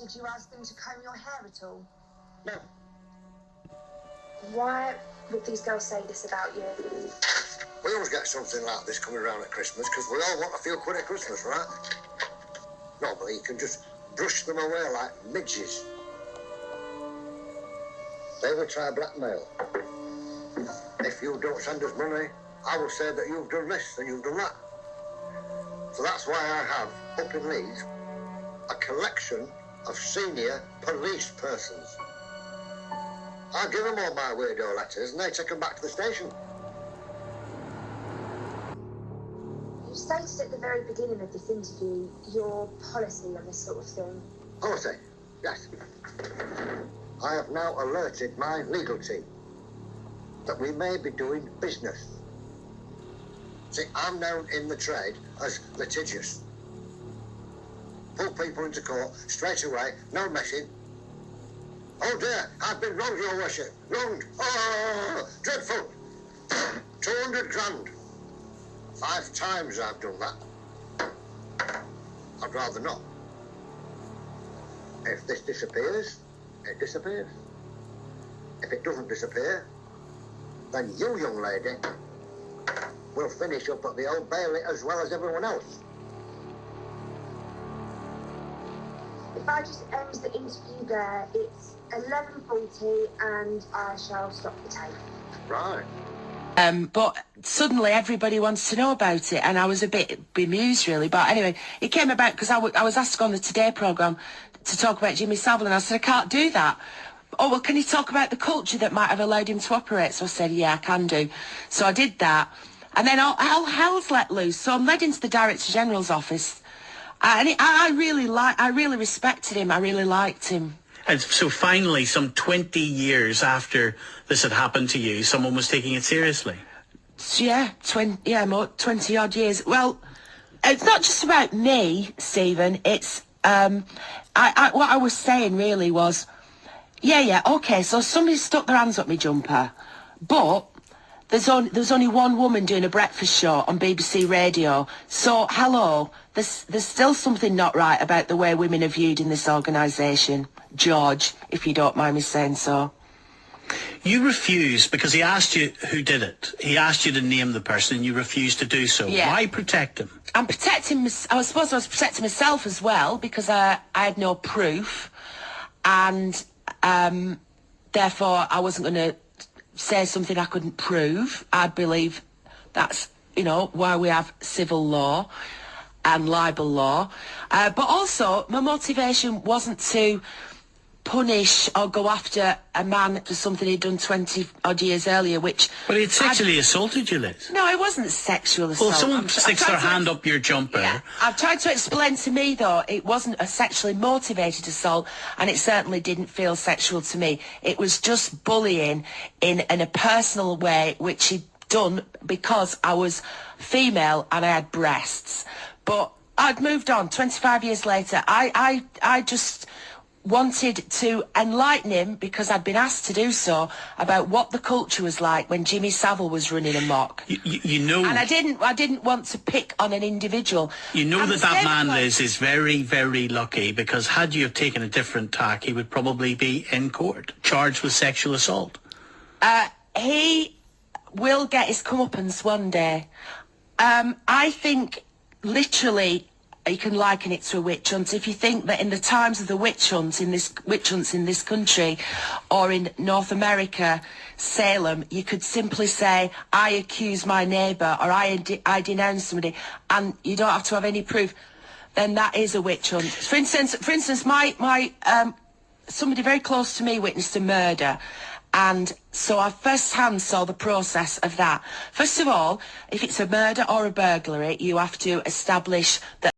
Did you ask them to comb your hair at all? No. Why would these girls say this about you? We always get something like this coming around at Christmas because we all want to feel good at Christmas, right? Normally you can just brush them away like midges. They will try blackmail. If you don't send us money, I will say that you've done this and you've done that. So that's why I have, up in Leeds, a collection of senior police persons. I give them all my weirdo letters and they take them back to the station. You stated at the very beginning of this interview your policy on this sort of thing. Policy? Yes. I have now alerted my legal team that we may be doing business. See, I'm known in the trade as litigious. Pull people into court straight away, no messing. Oh dear, I've been wronged, your worship. Wronged. Oh, dreadful. 200 grand. 5 times I've done that. I'd rather not. If this disappears, it disappears. If it doesn't disappear, then you, young lady, will finish up at the Old Bailey as well as everyone else. If I just end the interview there, it's 11:40 and I shall stop the tape. Right. But suddenly everybody wants to know about it, and I was a bit bemused, really. But anyway, it came about because I was asked to go on the Today programme to talk about Jimmy Savile, and I said, I can't do that. Oh, well, can you talk about the culture that might have allowed him to operate? So I said, yeah, I can do. So I did that. And then all hell's let loose. So I'm led into the Director General's office. And I really respected him. I really liked him. And so finally, some 20 years after this had happened to you, someone was taking it seriously. Yeah, 20 odd years. Well, it's not just about me, Stephen. It's what I was saying really was, okay. So somebody stuck their hands up my jumper, but there's only one woman doing a breakfast show on BBC Radio. So hello, there's still something not right about the way women are viewed in this organisation. George, if you don't mind me saying so. You refused because he asked you who did it. He asked you to name the person and you refused to do so. Yeah. Why protect him? I'm protecting, I suppose I was protecting myself as well because I had no proof, and therefore I wasn't going to say something I couldn't prove. I believe that's, why we have civil law and libel law. But also my motivation wasn't to punish or go after a man for something he'd done 20 odd years earlier, which... But he'd sexually assaulted you, Liz. No, it wasn't sexual assault. Well, someone sticks their hand up your jumper. Yeah. I've tried to explain to me, though, it wasn't a sexually motivated assault, and it certainly didn't feel sexual to me. It was just bullying in a personal way, which he'd done because I was female and I had breasts. But I'd moved on. 25 years later, I just wanted to enlighten him, because I'd been asked to do so, about what the culture was like when Jimmy Savile was running amok. You know... And I didn't want to pick on an individual. You know that man, Liz, is very, very lucky, because had you have taken a different tack, he would probably be in court, charged with sexual assault. He will get his comeuppance one day. I think, literally, you can liken it to a witch hunt. If you think that in the times of the witch hunts in this country, or in North America, Salem, you could simply say, I accuse my neighbour, or I denounce somebody, and you don't have to have any proof, then that is a witch hunt. For instance, my somebody very close to me witnessed a murder, and so I first-hand saw the process of that. First of all, if it's a murder or a burglary, you have to establish that